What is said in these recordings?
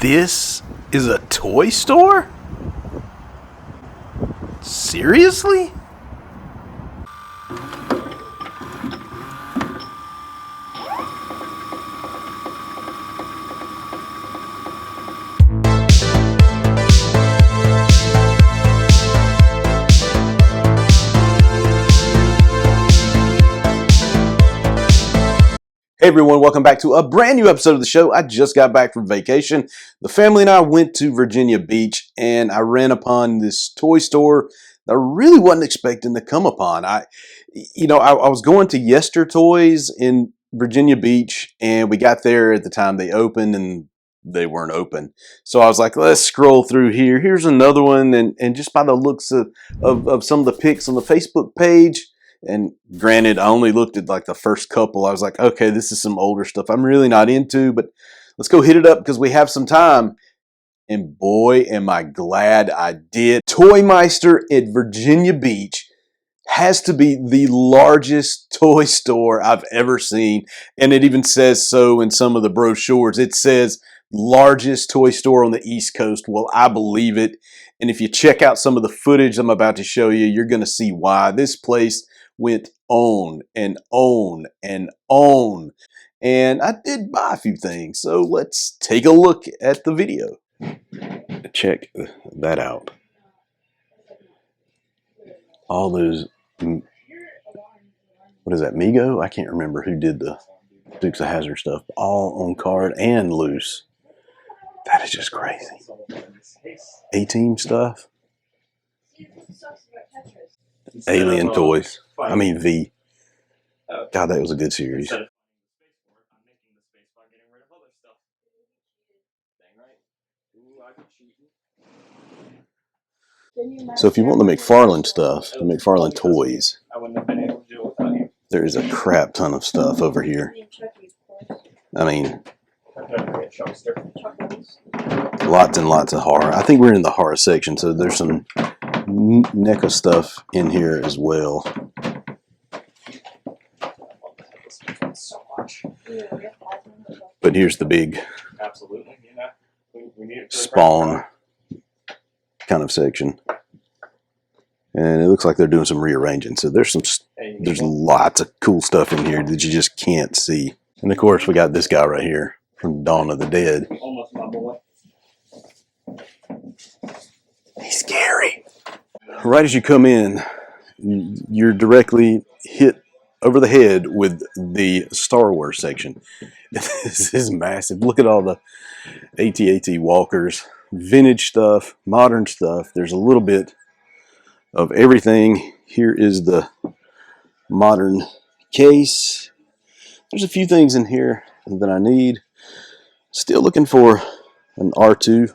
This is a toy store? Seriously? Hey everyone, welcome back to a brand new episode of the show. I just got back from vacation. The family and I went to Virginia Beach and I ran upon this toy store that I really wasn't expecting to come upon. I was going to Yester Toys in Virginia Beach and we got there at the time they opened and they weren't open. So I was like, let's scroll through here. Here's another one. And just by the looks of some of the pics on the Facebook page, and granted, I only looked at like the first couple. I was like, okay, this is some older stuff I'm really not into, but let's go hit it up because we have some time. And boy, am I glad I did. Toymeister at Virginia Beach has to be the largest toy store I've ever seen. And it even says so in some of the brochures. It says largest toy store on the East Coast. Well, I believe it. And if you check out some of the footage I'm about to show you, you're going to see why. This place went on and on and on. And I did buy a few things. So let's take a look at the video. Check that out. All those, what is that, Mego? I can't remember who did the Dukes of Hazzard stuff. All on card and loose. That is just crazy. A-Team stuff. Alien Toys. I mean V. God, that was a good series. So if you want the McFarlane stuff, the McFarlane toys, there is a crap ton of stuff over here. I mean, lots and lots of horror. I think we're in the horror section, so there's some NECA stuff in here as well. But here's the big Spawn kind of section, and it looks like they're doing some rearranging. So there's lots of cool stuff in here that you just can't see. And of course, we got this guy right here from Dawn of the Dead. He's scary. Right as you come in, you're directly hit over the head with the Star Wars section. This is massive. Look at all the AT-AT walkers, vintage stuff, modern stuff. There's a little bit of everything. Here is the modern case. There's a few things in here that I need. Still looking for an R2,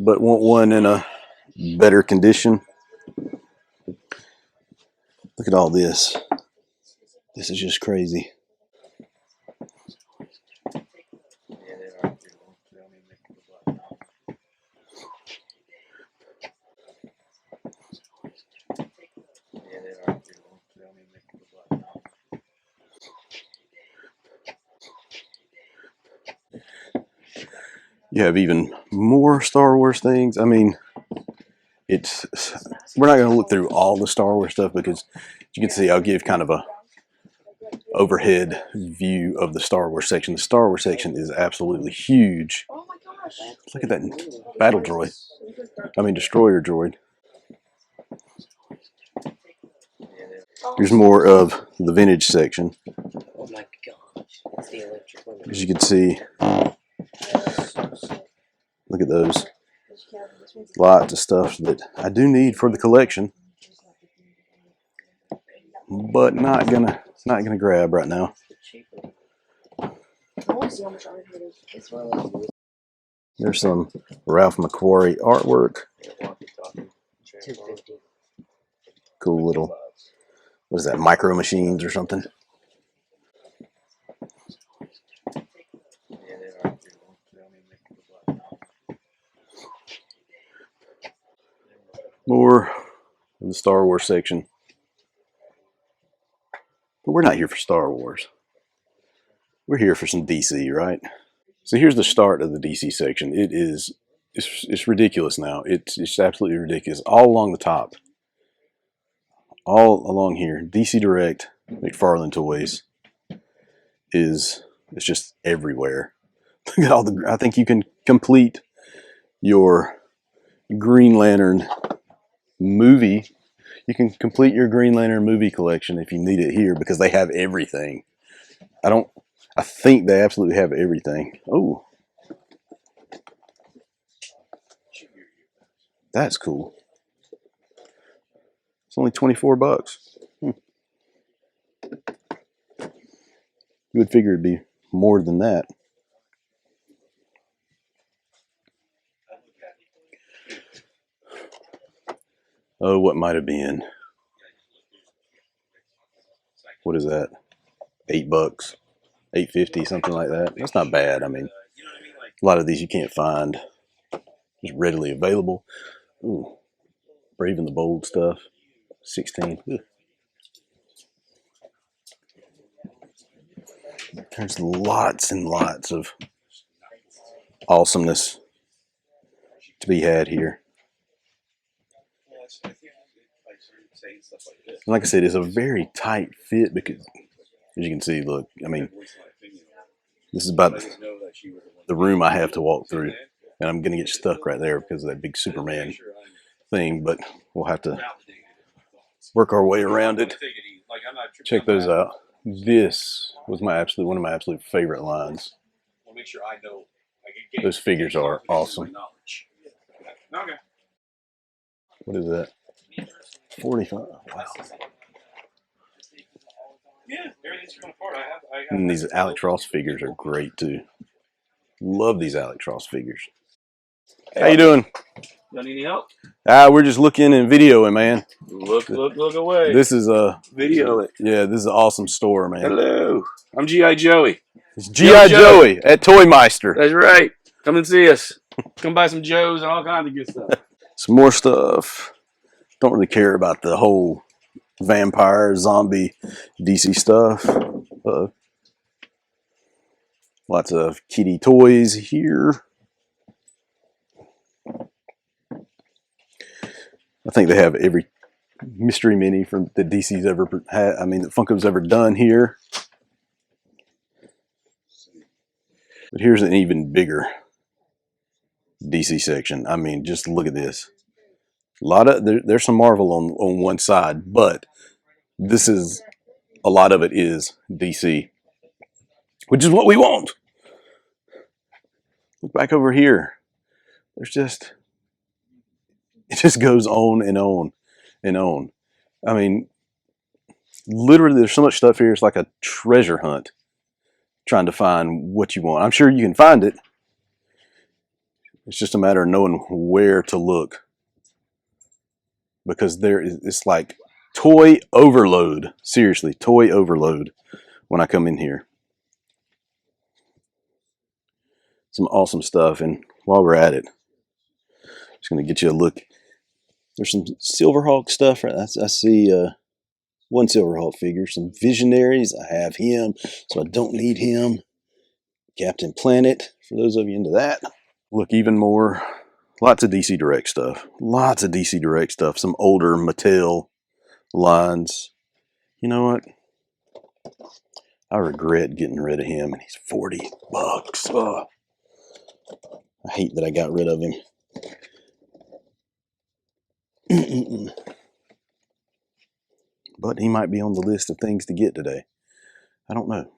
but want one in a better condition. Look at all this. This is just crazy. You have even more Star Wars things. I mean, we're not going to look through all the Star Wars stuff because you can see I'll give kind of a overhead view of the Star Wars section. The Star Wars section is absolutely huge. Oh my gosh. Look at that battle droid. I mean, destroyer droid. Here's more of the vintage section. Oh my gosh. As you can see, look at those. Lots of stuff that I do need for the collection, but not gonna grab right now. There's some Ralph McQuarrie artwork. Cool little, what is that, Micro Machines or something? More in the Star Wars section. But we're not here for Star Wars. We're here for some DC, right? So here's the start of the DC section. It's ridiculous now. It's absolutely ridiculous. All along the top. All along here. DC Direct, McFarlane Toys it's just everywhere. Look at all the, I think you can complete your Green Lantern movie. You can complete your Green Lantern movie collection if you need it here because they have everything. I think they absolutely have everything. Oh, that's cool. It's only 24 bucks. You would figure it'd be more than that. Oh, what might have been? What is that? $8, $8.50, something like that. That's not bad. I mean, a lot of these you can't find just readily available. Ooh, Brave and the Bold stuff. 16. Ugh. There's lots and lots of awesomeness to be had here. Like I said, it's a very tight fit because, as you can see, look, I mean, this is about the room I have to walk through, and I'm going to get stuck right there because of that big Superman thing, but we'll have to work our way around it. Check those out. This was one of my absolute favorite lines. Those figures are awesome. What is that? 45. Wow. And these Alex Ross figures are great too. Love these Alex Ross figures. How you doing? Y'all need any help? We're just looking and videoing, man. Look away. This is Video it. Yeah, this is an awesome store, man. Hello. I'm G.I. Joey. It's G.I. Joey at Toymeister. That's right. Come and see us. Come buy some Joes and all kinds of good stuff. Some more stuff. Don't really care about the whole vampire, zombie, DC stuff. Lots of kitty toys here. I think they have every mystery mini from that DC's ever had. I mean, that Funko's ever done here. But here's an even bigger DC section. I mean, just look at this. A lot of there's some Marvel on one side, but this is a lot of it is DC, which is what we want. Look back over here. There's just it just goes on and on and on. I mean, literally, there's so much stuff here. It's like a treasure hunt, trying to find what you want. I'm sure you can find it. It's just a matter of knowing where to look, because it's like toy overload. Seriously, toy overload when I come in here. Some awesome stuff. And while we're at it, just going to get you a look. There's some Silverhawk stuff. Right? I see one Silverhawk figure. Some Visionaries. I have him, so I don't need him. Captain Planet, for those of you into that. Look, even more. Lots of DC Direct stuff. Lots of DC Direct stuff. Some older Mattel lines. You know what? I regret getting rid of him, and he's 40 bucks. Oh, I hate that I got rid of him. But he might be on the list of things to get today. I don't know.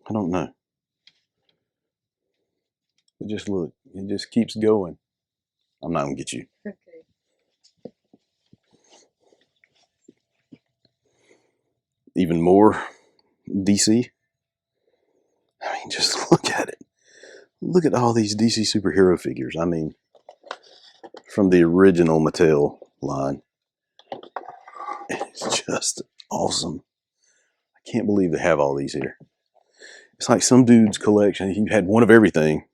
I don't know. But just look. It just keeps going. I'm not going to get you. Okay. Even more DC. I mean, just look at it. Look at all these DC superhero figures. I mean, from the original Mattel line. It's just awesome. I can't believe they have all these here. It's like some dude's collection. He had one of everything.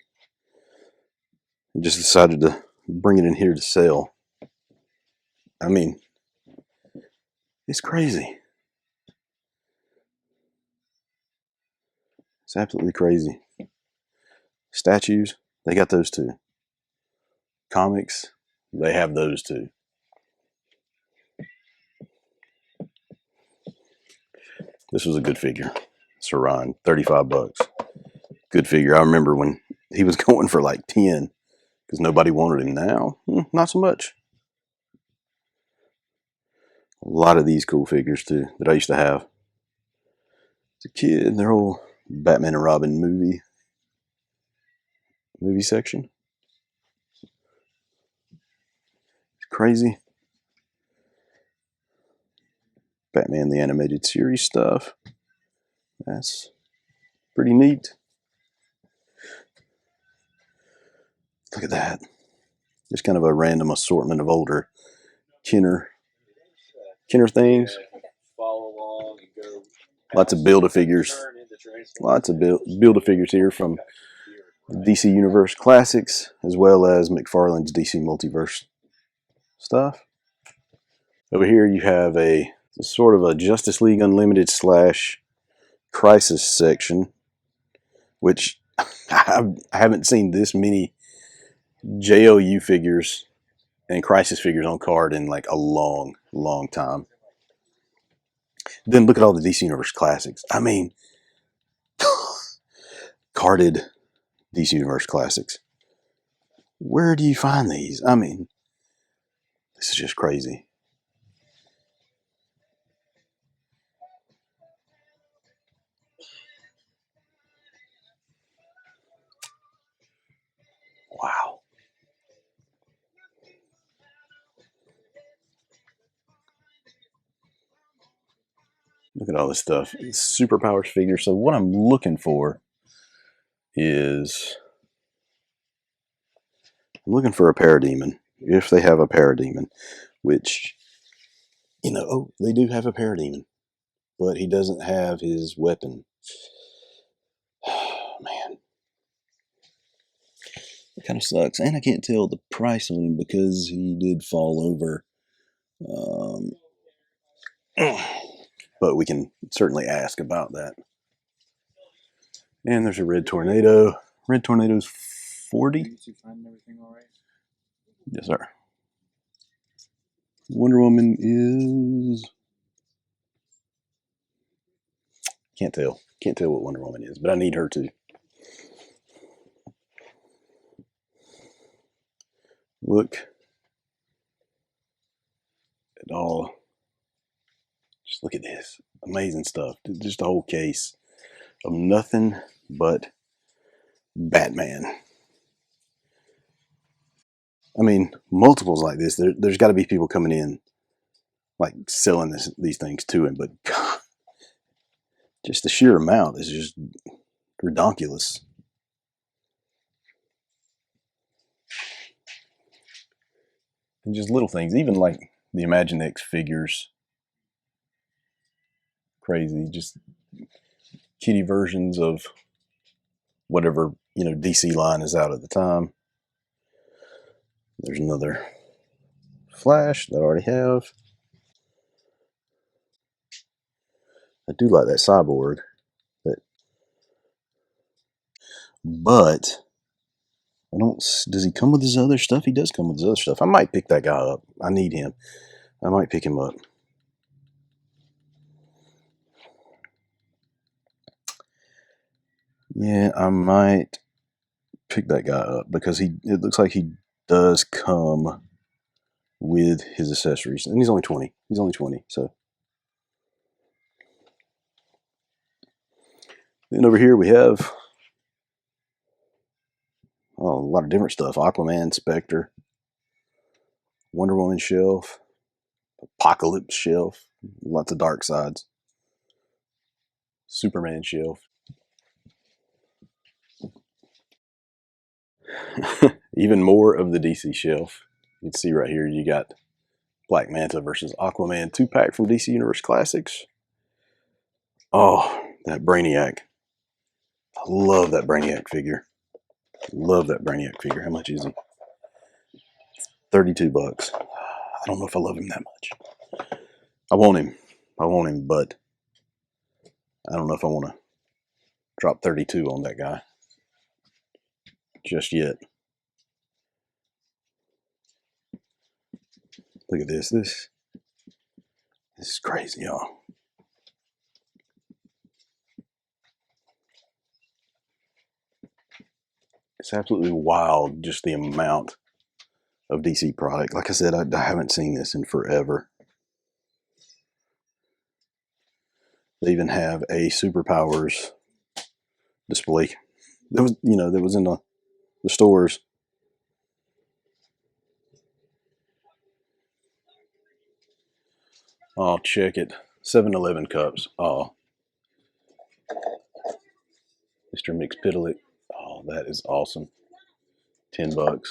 And just decided to bring it in here to sell. I mean, it's crazy. It's absolutely crazy. Statues, they got those too. Comics, they have those too. This was a good figure. Saran, 35 bucks. Good figure. I remember when he was going for like 10 because nobody wanted him. Now, not so much. A lot of these cool figures too that I used to have as a kid. Their whole Batman and Robin movie section. It's crazy. Batman the Animated Series stuff. That's pretty neat. Look at that. Just kind of a random assortment of older Kenner things. Lots of Build-A-Figures. Lots of Build-A-Figures here from DC Universe Classics, as well as McFarlane's DC Multiverse stuff. Over here you have a sort of a Justice League Unlimited / Crisis section, which I haven't seen this many JLU figures and Crisis figures on card in like a long time. Then look at all the DC Universe Classics. I mean, carded DC Universe Classics. Where do you find these? I mean, this is just crazy. Wow. Look at all this stuff. Superpowers figures. So what I'm looking for is I'm looking for a Parademon, if they have a Parademon, which, you know, oh, they do have a Parademon, but he doesn't have his weapon. Oh, man. It kind of sucks. And I can't tell the price on him because he did fall over. But we can certainly ask about that. And there's a Red Tornado. Red Tornado's 40. Did you find everything all right? Yes, sir. Wonder Woman is... Can't tell. Can't tell what Wonder Woman is, but I need her to. Look at all. Just look at this. Amazing stuff. Just a whole case of nothing but Batman. I mean, multiples like this. There's got to be people coming in, like selling these things to him. But God, just the sheer amount is just redonkulous. And just little things, even like the Imaginext figures. Crazy, just kitty versions of whatever, you know, DC line is out at the time. There's another Flash that I already have. I do like that Cyborg, but I don't. Does he come with his other stuff? He does come with his other stuff. I might pick that guy up. I need him. I might pick him up. Yeah, I might pick that guy up because it looks like he does come with his accessories, and he's only 20. He's only 20, so. Then over here we have a lot of different stuff. Aquaman, Spectre, Wonder Woman shelf, Apocalypse shelf, lots of dark sides. Superman shelf. Even more of the DC shelf. You can see right here you got Black Manta versus Aquaman 2-pack from DC Universe Classics. Oh, that Brainiac. I love that Brainiac figure. Love that Brainiac figure. How much is he? 32 bucks. I don't know if I love him that much. I want him, but I don't know if I want to drop 32 on that guy just yet. Look at this. This is crazy, y'all. It's absolutely wild, just the amount of DC product. Like I said, I haven't seen this in forever. They even have a Superpowers display that was, that was in the stores. Oh, check it. 7-Eleven cups. Oh. Mr. McSpittlet. Oh, that is awesome. $10.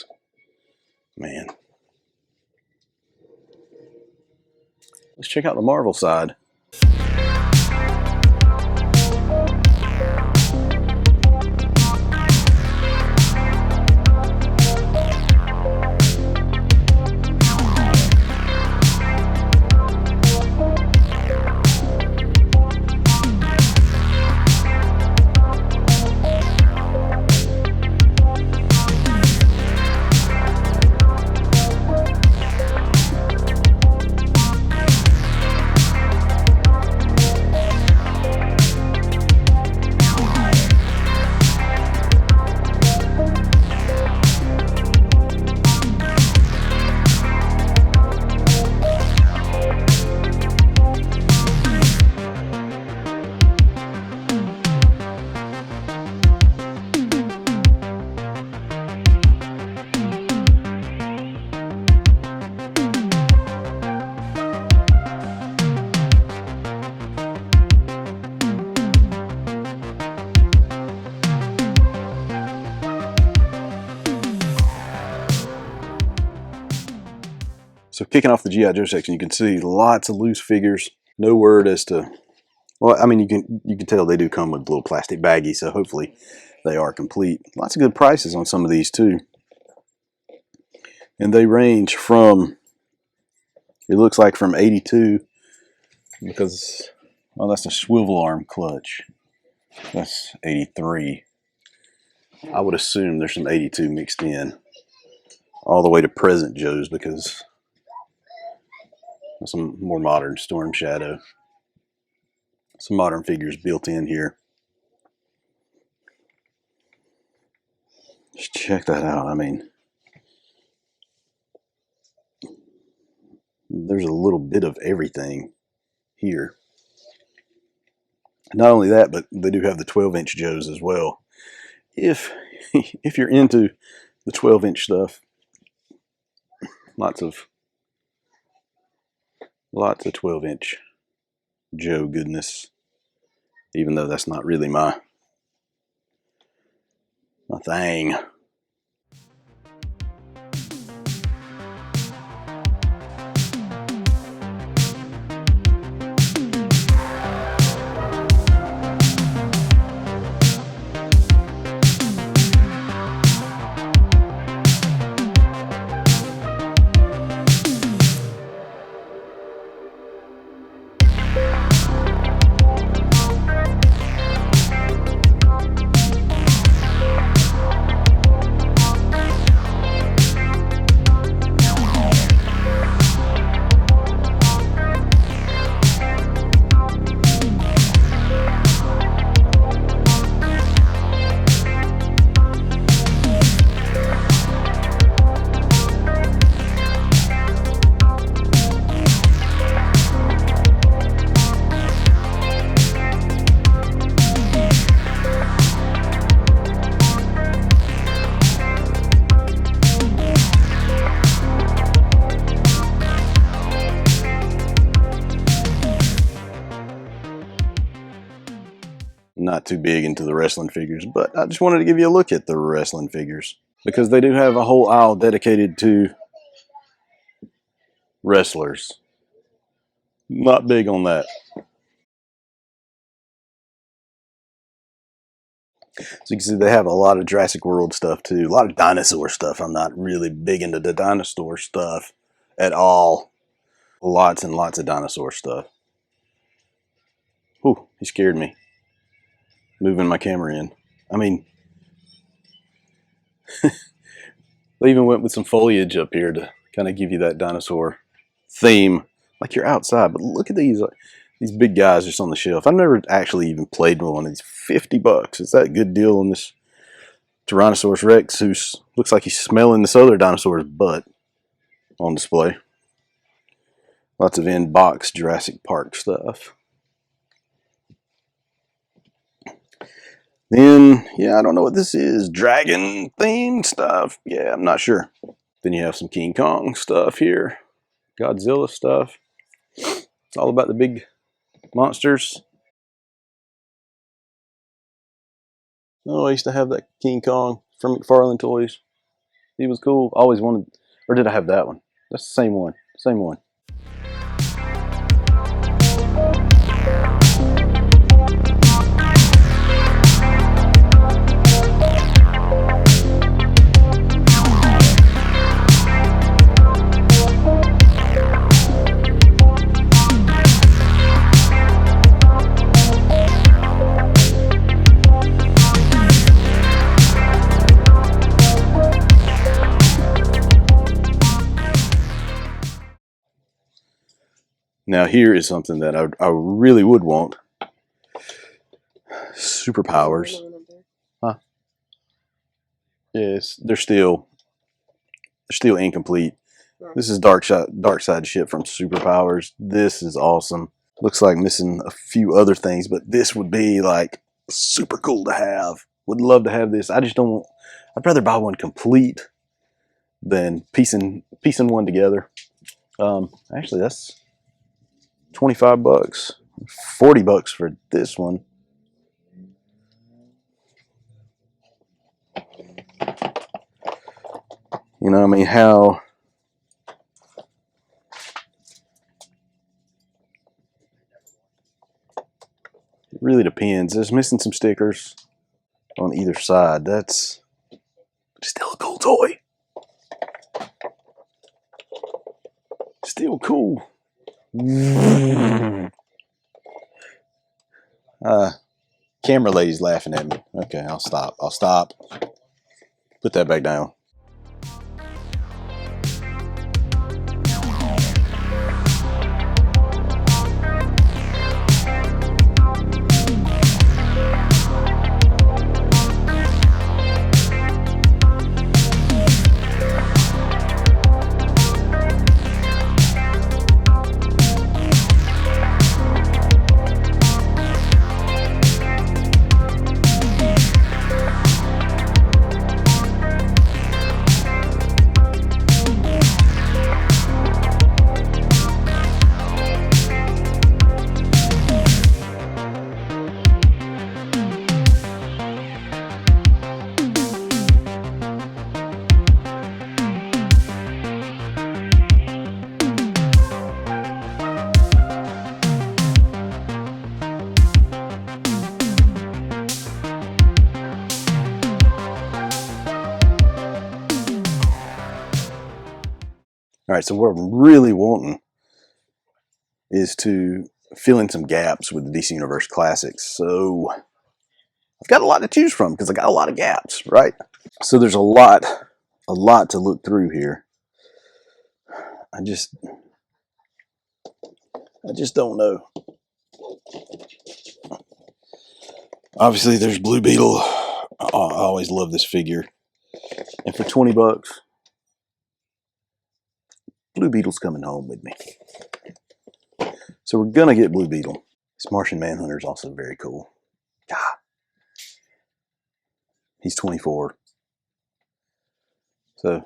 Man. Let's check out the Marvel side. So kicking off the G.I. Joe section, you can see lots of loose figures. No word as to, well, I mean, you can tell they do come with little plastic baggies, so hopefully they are complete. Lots of good prices on some of these too. And they range from, it looks like from 82, because, well, that's a swivel arm clutch. That's 83. I would assume there's some 82 mixed in, all the way to present Joes, because some more modern Storm Shadow. Some modern figures built in here. Just check that out. I mean, there's a little bit of everything here. Not only that, but they do have the 12-inch Joes as well. If you're into the 12-inch stuff, lots of 12-inch Joe goodness. Even though that's not really my thing. Not too big into the wrestling figures, but I just wanted to give you a look at the wrestling figures, because they do have a whole aisle dedicated to wrestlers. Not big on that. So you can see they have a lot of Jurassic World stuff too, a lot of dinosaur stuff. I'm not really big into the dinosaur stuff at all. Lots and lots of dinosaur stuff. Whew, he scared me. moving my camera in. I mean, they even went with some foliage up here to kind of give you that dinosaur theme, like you're outside. But look at these big guys just on the shelf. I've never actually even played with one of these. $50. Is that a good deal on this Tyrannosaurus Rex, who looks like he's smelling this other dinosaur's butt on display? Lots of in-box Jurassic Park stuff. Then, yeah, I don't know what this is. Dragon-themed stuff. Yeah, I'm not sure. Then you have some King Kong stuff here. Godzilla stuff. It's all about the big monsters. Oh, I used to have that King Kong from McFarlane Toys. He was cool. Always wanted, or did I have that one? That's the same one. Same one. Now here is something that I really would want. Superpowers. Huh? Yes, they're still incomplete. This is dark side shit from Superpowers. This is awesome. Looks like missing a few other things, but this would be like super cool to have. Would love to have this. I just don't. I'd rather buy one complete than piecing one together. Actually, that's $25. $40 for this one. You know, I mean, how it really depends. There's missing some stickers on either side. That's still a cool toy. Still cool. Camera lady's laughing at me. Okay, I'll stop. Put that back down. All right, so what I'm really wanting is to fill in some gaps with the DC Universe Classics. So I've got a lot to choose from because I got a lot of gaps, right? So there's a lot to look through here. I just don't know. Obviously, there's Blue Beetle. I always love this figure. And for $20, Blue Beetle's coming home with me. So we're gonna get Blue Beetle. This Martian Manhunter is also very cool. God. He's 24. So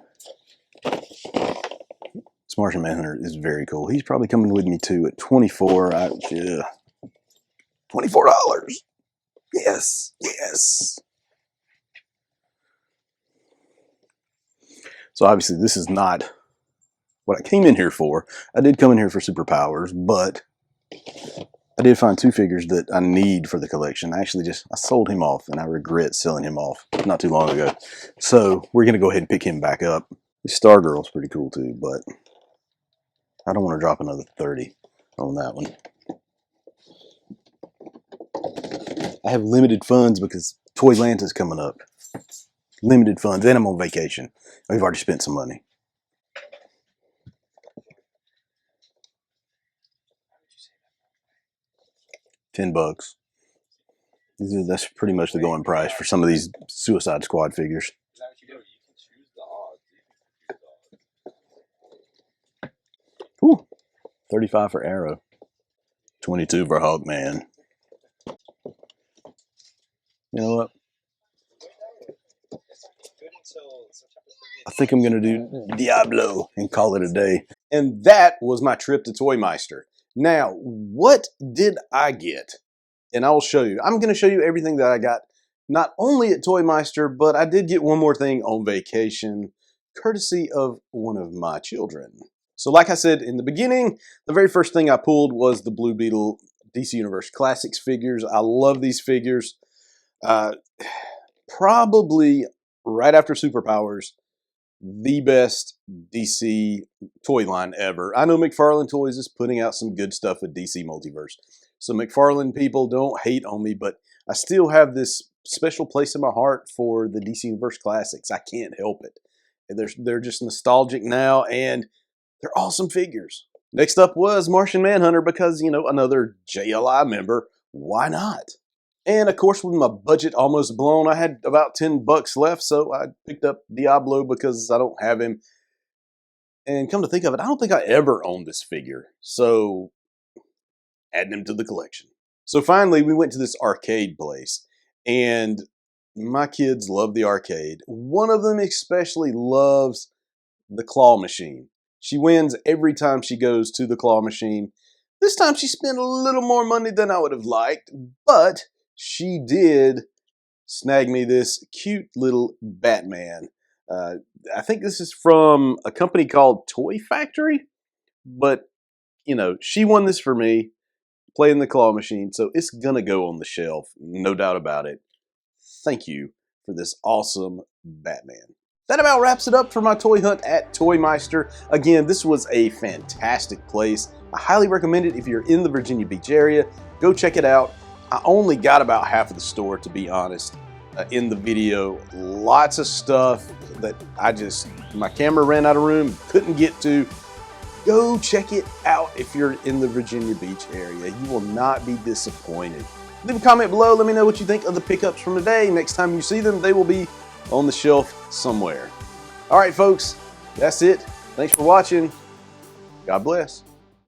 this Martian Manhunter is very cool. He's probably coming with me too at 24. $24. Yes. So obviously this is not what I came in here for. I did come in here for Superpowers, but I did find two figures that I need for the collection. I sold him off, and I regret selling him off not too long ago. So we're going to go ahead and pick him back up. The Stargirl's pretty cool too, but I don't want to drop another 30 on that one. I have limited funds because Toylanta's coming up. Limited funds, and I'm on vacation. We've already spent some money. $10. That's pretty much the going price for some of these Suicide Squad figures. Ooh, 35 for Arrow. 22 for Hawkman. You know what? I think I'm going to do Diablo and call it a day. And that was my trip to Toymeister. Now, what did I get? And I will show you. I'm going to show you everything that I got, not only at Toymeister, but I did get one more thing on vacation, courtesy of one of my children. So like I said in the beginning, the very first thing I pulled was the Blue Beetle DC Universe Classics figures. I love these figures. Probably right after Superpowers, the best DC toy line ever. I know McFarlane Toys is putting out some good stuff with DC Multiverse. So McFarlane people, don't hate on me, but I still have this special place in my heart for the DC Universe Classics. I can't help it. They're just nostalgic now, and they're awesome figures. Next up was Martian Manhunter because, you know, another JLI member. Why not? And of course, with my budget almost blown, I had about $10 left, so I picked up Diablo because I don't have him. And come to think of it, I don't think I ever owned this figure, so adding him to the collection. So finally, we went to this arcade place, and my kids love the arcade. One of them especially loves the claw machine. She wins every time she goes to the claw machine. This time she spent a little more money than I would have liked, but she did snag me this cute little Batman. I think this is from a company called Toy Factory, but, you know, she won this for me, playing the claw machine, so it's going to go on the shelf, no doubt about it. Thank you for this awesome Batman. That about wraps it up for my toy hunt at Toymeister. Again, this was a fantastic place. I highly recommend it if you're in the Virginia Beach area. Go check it out. I only got about half of the store, to be honest, in the video. Lots of stuff that my camera ran out of room, couldn't get to. Go check it out if you're in the Virginia Beach area. You will not be disappointed. Leave a comment below. Let me know what you think of the pickups from today. Next time you see them, they will be on the shelf somewhere. All right, folks, that's it. Thanks for watching. God bless.